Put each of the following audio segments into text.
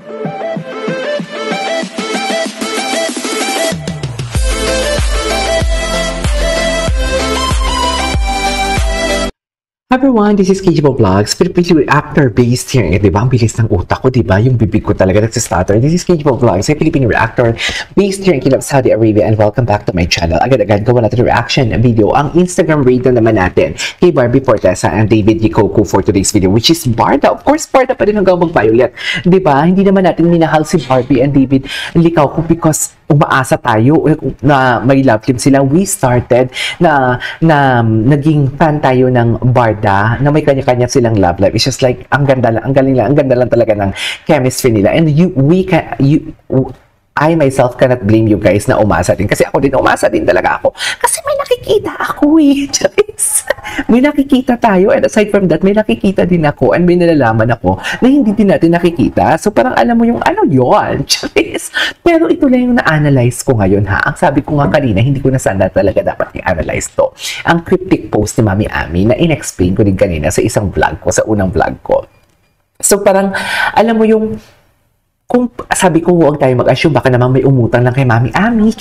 Hi everyone, this is Kijibo Vlogs. Filipino reactor based here. Eh, diba? Ang bilis ng utak ko, diba? Yung bibig ko talaga nagsistutter. This is Kijibo Vlogs, a Filipino reactor based here in Kingdom of Saudi Arabia, and welcome back to my channel. Agad-agad gawa natin reaction video. Ang Instagram raid na naman natin kay Barbie Fortesa and David Yikoku for today's video, which is Barda. Of course, Barda pa rin hanggang mag-violet. Diba? Hindi naman natin minahal si Barbie and David Yikoku because umaasa tayo na may love team sila. We started na naging fan tayo ng Barda na may kanya-kanya silang love life. It's just like, ang ganda lang, ang galing lang, ang ganda lang talaga ng chemistry nila. And I myself cannot blame you guys na umasa din. Kasi ako din, umasa din talaga ako. Kasi may nakikita ako eh. May nakikita tayo. And aside from that, may nakikita din ako. And may nalalaman ako na hindi din natin nakikita. So parang alam mo yung ano yun. Pero ito lang yung na-analyze ko ngayon ha. Ang sabi ko nga kanina, hindi ko na sana talaga dapat i-analyze to. Ang cryptic post ni Mami Ami na in-explain ko din kanina sa isang vlog ko, sa unang vlog ko. So parang, alam mo yung kung sabi ko huwag tayo mag-assume baka naman may umutang lang kay Mami Ami.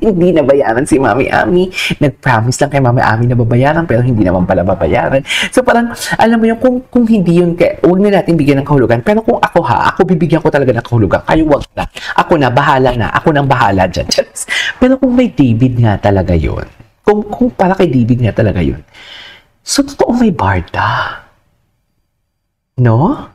Hindi nabayaran si Mami Ami. Nag-promise lang kay Mami Ami na babayaran pero hindi naman pala babayaran. So parang alam mo yung kung hindi yun, huwag na natin bigyan ng kahulugan. Pero kung ako ako bibigyan ko talaga ng kahulugan. Kayo wag na. Ako na, bahala na. Ako nang bahala dyan. Pero kung may David nga talaga yun, kung para kay David nga talaga yun, so totoo may Barda. No?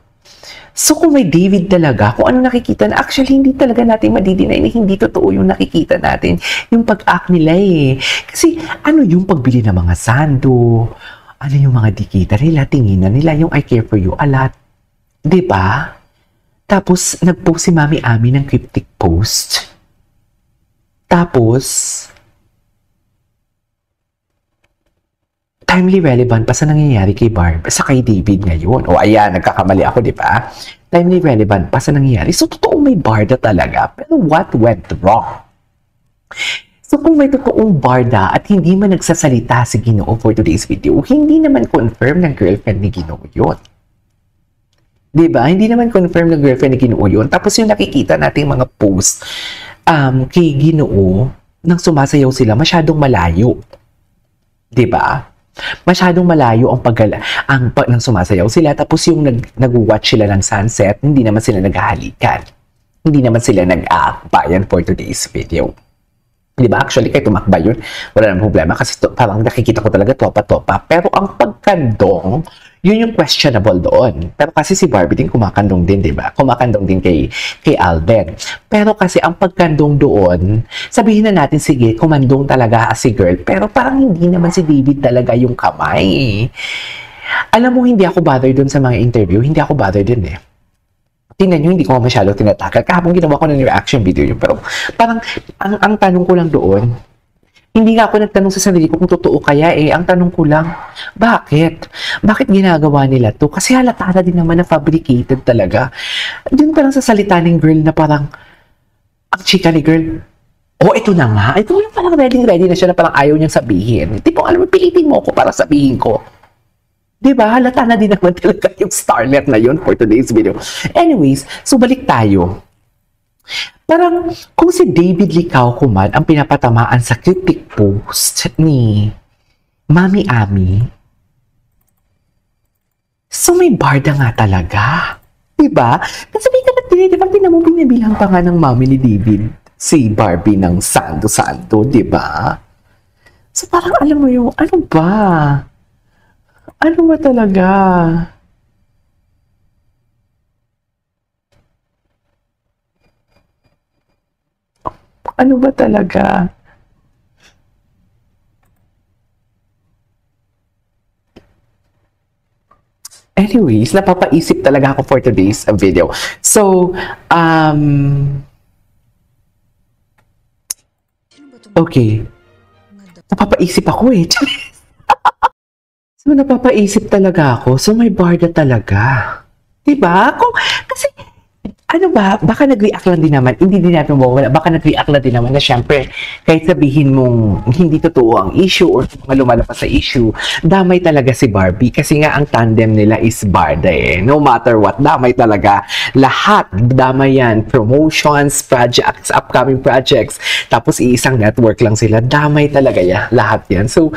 So kung may David talaga, kung ano nakikita na, actually hindi talaga natin madidinay na hindi totoo yung nakikita natin, yung pag-act nila eh. Kasi ano yung pagbili ng mga sando, ano yung mga dikita nila, tinginan nila, yung I care for you a lot. Diba? Tapos nag-post si Mami Ami ng cryptic post. Tapos timely relevant pa sa nangyayari kay Barb, sa kay David ngayon. O ayan, nagkakamali ako, di ba? Timely relevant pa sa nangyayari. So, totoo may Barda talaga. Pero what went wrong? So, kung may totoong Barda at hindi man nagsasalita si Ginoo for today's video, hindi naman confirm ng girlfriend ni Ginoo yun. Di ba? Hindi naman confirm ng girlfriend ni Ginoo yun. Tapos yung nakikita nating mga post kay Ginoo, nang sumasayaw sila, masyadong malayo. Di ba? Masyadong malayo nang sumasayaw sila, tapos yung nag-watch sila ng sunset, hindi naman sila naghahalikan. Hindi naman sila nag-aakbayan for today's video. Di ba? Actually, kahit tumakba yun, wala namang problema kasi parang nakikita ko talaga topa-topa. Pero ang pagkandong, yun yung questionable doon. Pero kasi si Barbie din kumakandong din, di ba? Kumakandong din kay Alden. Pero kasi ang pagkandong doon, sabihin na natin, sige, kumandong talaga si girl. Pero parang hindi naman si David talaga yung kamay. Alam mo, hindi ako bother doon sa mga interview. Hindi ako bother din eh. Tingnan nyo, hindi ko masyado tinatakal. Kahapon ginawa ko ng reaction video yun. Pero parang, ang tanong ko lang doon, hindi nga ako nagtanong sa sarili ko kung totoo kaya eh. Ang tanong ko lang, bakit? Bakit ginagawa nila to? Kasi halata na din naman na fabricated talaga. Doon parang sa salita ng girl na parang, ang chika ni girl, oh, ito na nga. Ito na parang ready na siya na parang ayaw niyang sabihin. Tipong, alam mo, pilitin mo ako para sabihin ko. Diba? Halata na din naman talaga yung starlet na yun for today's video. Anyways, so balik tayo. Parang kung si David Yikoku man ang pinapatamaan sa cryptic post ni Mami Ami, so may Barda nga talaga. Diba? Kasi may kanat diba, binabilang pa nga ng mami ni David si Barbie ng sando-sando, diba? So parang alam mo yung, ano ba? Ano ba talaga? Ano ba talaga? Anyways, napapaisip talaga ako for today's video. So, okay. Napapaisip ako eh. So, napapaisip talaga ako. So, may Barda talaga. Diba? Kasi, ano ba, baka nag-react lang din naman, hindi din natin mawawala, baka nag-react lang din naman na syempre, kahit sabihin mong hindi totoo ang issue or mga lumalabas sa issue, damay talaga si Barbie kasi nga ang tandem nila is Barda eh. No matter what, damay talaga. Lahat, damay yan. Promotions, projects, upcoming projects, tapos iisang network lang sila, damay talaga yan. Lahat yan. So,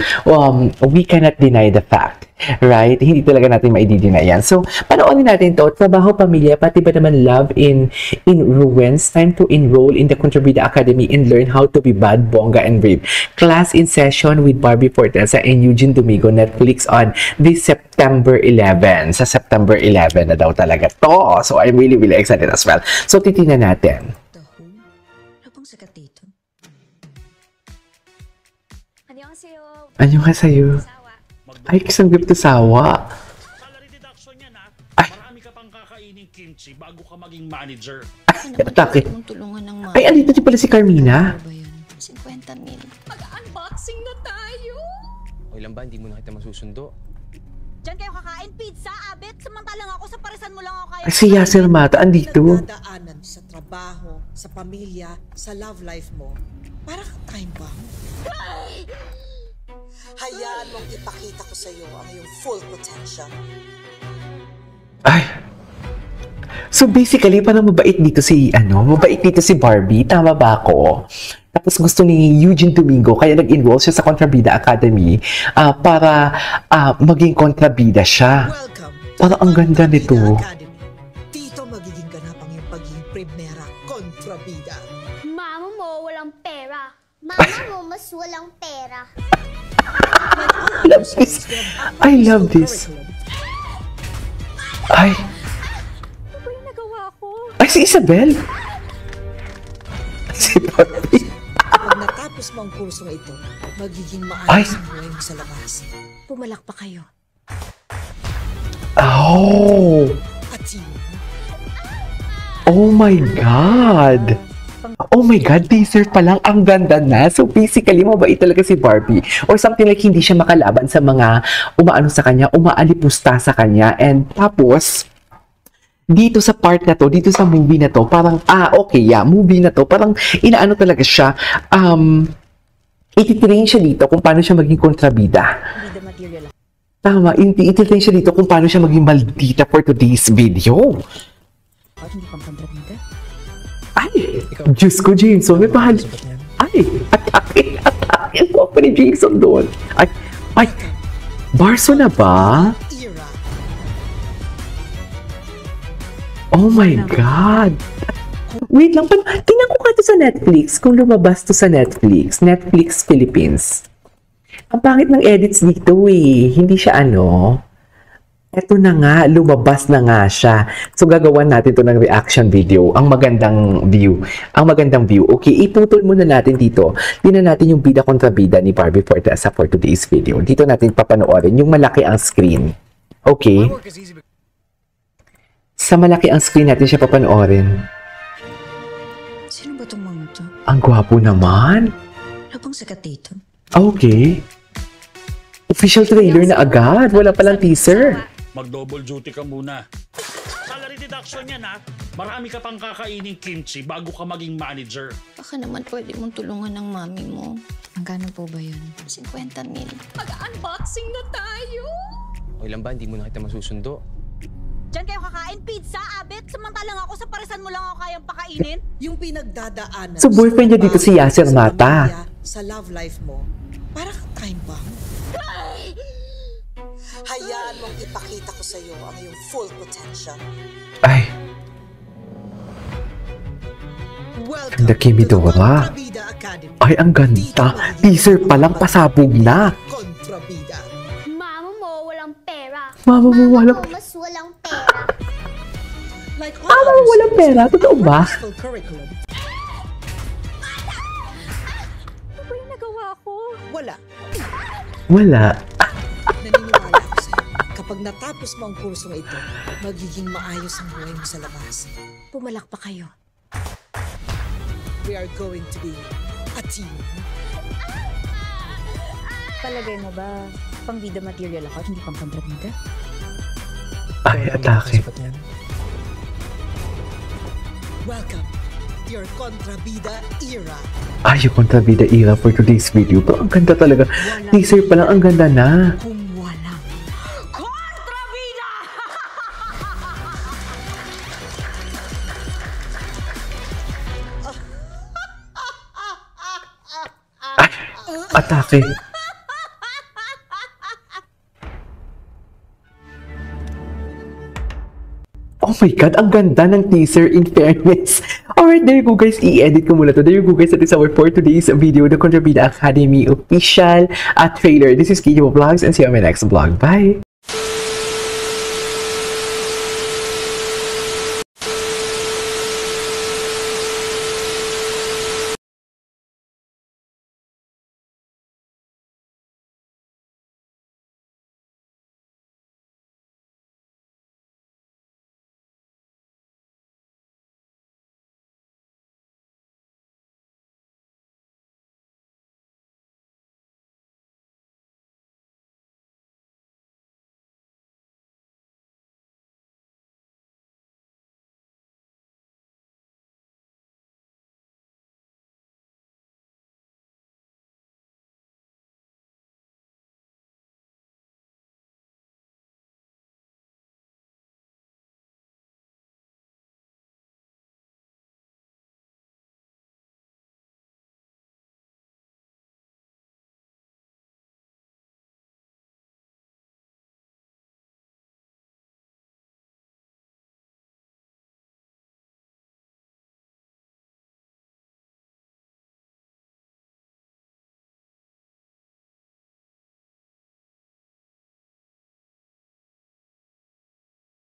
we cannot deny the fact. Right? Hindi talaga natin maidideny yan. So, panoorin natin to. Trabaho, pamilya, pati ba naman love in ruins. Time to enroll in the Contrabida Academy and learn how to be bad, bongga, and brave. Class in session with Barbie Forteza and Eugene Domingo. Netflix on this September 11. Sa September 11 na daw talaga to. So, I'm really, really excited as well. So, titingnan natin. Ano bang sakat dito? Annyeonghaseyo. Ay, isang to sawa. Salary deduction yan ha. Ay. Marami ka pang kakaining kimchi bago ka maging manager. Ay, atake. Mong tulungan ng mami. Ay, andito din pala si Carmina. Ano ba yun? 50 mil. Mag-unboxing na tayo! O ilan ba, hindi mo na kita masusundo. Diyan kayo kakain pizza, abet. Samantalang ako sa parisan mo lang ako kaya. Ay, si Yasser Mata, andito. Nagdadaanan sa trabaho, sa pamilya, sa love life mo. Parang time bomb. Hayaan mong ipakita ko sa iyo ang iyong full potential. Ay. So basically, parang mabait dito si Barbie. Tama ba ako? Tapos gusto ni Eugene Domingo, kaya nag-enroll siya sa Contrabida Academy para maging kontrabida siya. Welcome. Parang ang ganda nito. Academy. Dito magiging ganap ang iyong pagiging primera kontrabida. Mama mo walang pera. Mama mo mas walang pera. I love this. I love this. Ay. Ano ba yung nagawa ko? Ay, si Isabel. Si Barbie. Pag natapos mo ang kursong ito, magiging Ay. maayos ang buhay mo sa labas. Pumalak pa kayo. Oh. At yun, Oh my God. Oh my God, teaser pa lang, ang ganda na. So basically, mabait talaga si Barbie. Or something like hindi siya makalaban sa mga umaano sa kanya, umaalipusta sa kanya. And tapos, dito sa part na to, dito sa movie na to, parang, movie na to, parang inaano talaga siya, ititrain siya dito kung paano siya maging kontrabida. Hindi the material. Tama, ititrain siya dito kung paano siya maging maldita for today's video. At hindi pang kontrabida. Ay, Diyos ko, Jameson, may bahal. Ay, atake mo pa ni Jameson doon. Ay, Barso na ba? era. Oh my God. Wait lang, tingnan ko nga to sa Netflix, kung lumabas to sa Netflix Philippines. Ang pangit ng edits dito eh, hindi siya eto na nga, lumabas na nga siya. So, gagawan natin to ng reaction video. Ang magandang view. Okay, iputol muna natin dito. Tingnan natin yung bida kontra bida ni Barbie Forteza for today's video. Dito natin papanoorin yung malaki ang screen. Okay? Sa malaki ang screen natin siya papanoorin. Sino ba itong mga to? Ang gwapo naman. Ano bang sakat dito? Okay. Official trailer na agad. Wala palang teaser. Mag-double duty ka muna. Salary deduction yan ha. Marami ka pang kakaining kimchi bago ka maging manager. Baka naman pwede mong tulungan ng mami mo. Magkano po ba yun? 50 mil. Mag-unboxing na tayo! O ilan ba, hindi mo na kita masusundo. Diyan kayo kakain pizza, abet. Samantalang ako sa parisan mo lang ako kayang pakainin. Yung pinagdadaanan. So, boyfriend niya dito si Yasser sa Mata. pamilya, sa love life mo. Parang time bomb. Hayaan mong ipakita ko sa iyo ang iyong full potential. Ay, Welcome Ganda, Kimi to the Dora. Contrabida Academy. ay ang ganda. Teaser pa lang, pasabog na. Kontrabida. Mama mo walang pera. Mama mo walang... Mama mo mas walang pera. Like all Mama mo other walang pera. Totoo ba? purposeful curriculum, Ano ba yung nagawa ko? wala. Wala. Naniniwala ako sa'yo. Kapag natapos mo ang kursong ito, magiging maayos ang buhay mo sa labas. Pumalak pa kayo. We are going to be a team. Palagay mo ba, pang bida material ako at hindi pang kontrabida? Ay, atake. Welcome to your Contrabida era. Ay, yung kontrabida era for today's video. Pero ang ganda talaga. Teaser pa lang, ang ganda na. Kung walang Kontrabida! Ay, atake. Oh my God, ang ganda ng teaser in fairness. Alright, there you go guys. I-edit ko muna to. There you go guys. That is our for today's video, the Contrabida Academy official trailer. This is Kijo Vlogs and see you on my next vlog. Bye!